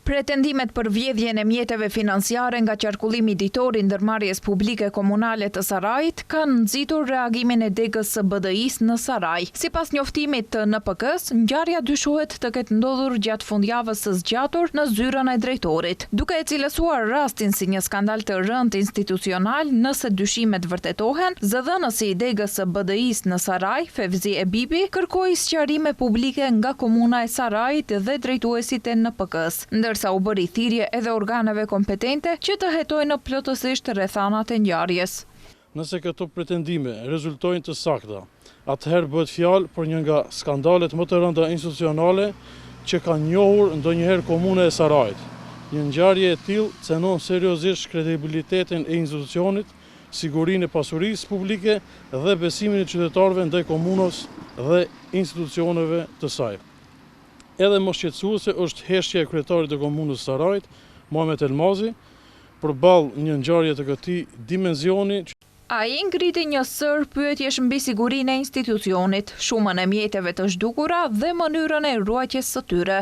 Pretendimet për vjedhjen e mjeteve financiare nga qarkullimi ditor i ndërmarrjes publike komunale të Sarajit kanë nxitur reagimin e degës së BDI-s në Saraj. Sipas njoftimit të NPK-s, ngjarja dyshohet të ketë ndodhur gjatë fundjavës së zgjatur në zyrën e drejtorit, duke e cilësuar rastin si një skandal të rëndë institucional. Nëse dyshimet vërtetohen, zëdhënësi i degës së BDI-s në Saraj, Fevzi Ebibi, kërkoi sqarime publike nga komuna e Sarajit dhe drejtuesit e NPK-s, sa u bëri thirrje edhe organeve kompetente që të hetojnë plotësisht rrethanat e ngjarjes. Nëse këto pretendime rezultojnë të sakta, atëherë bëhet fjalë për një nga skandalet më të rënda institucionale që ka njohur ndonjëherë komuna e Sarajit. Një ngjarje e tillë cenon seriozisht kredibilitetin e institucionit, sigurinë e pasurisë publike dhe besimin e qytetarëve ndaj komunës dhe institucioneve të saj. Edhe më shqetësuese është heshtja e kryetarit të komunës së Sarajit, Muhamet Elmazi, përballë një ngjarje të këtij dimensioni. Ai ngriti një sër pyetjesh mbi sigurinë e institucionit, shumën e mjeteve të zhdukura dhe mënyrën e ruajtjes së tyre.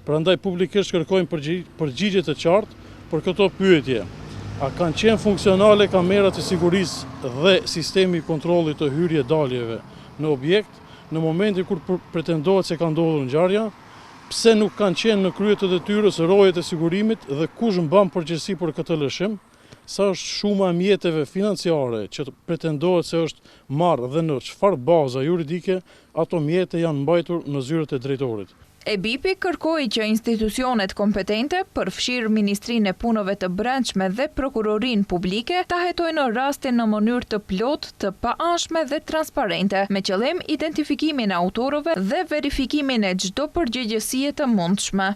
Prandaj publikisht kërkojmë përgjigje të qartë për këto pyetje. A kanë qenë funksionale kamerat e sigurisë dhe sistemi i kontrollit të hyrje-daljeve në objekt në momentin kur pretendohet se ka ndodhur ngjarja? Pse nuk kanë qenë në krye të detyrës rojet e sigurimit dhe kush mban përgjegjësi për këtë lëshim? Sa është shuma e mjeteve financiare që pretendohet se është marrë dhe në çfarë baza juridike ato mjete janë mbajtur në zyrët e drejtorit? Ebipi kërkoi që institucionet kompetente, përfshirë Ministrinë e Punëve të Brendshme dhe Prokurorinë Publike, ta hetojnë rastin në mënyrë të plotë, të paanshme dhe transparente, me qëllim identifikimin e autorëve dhe verifikimin e çdo përgjegjësie të mundshme.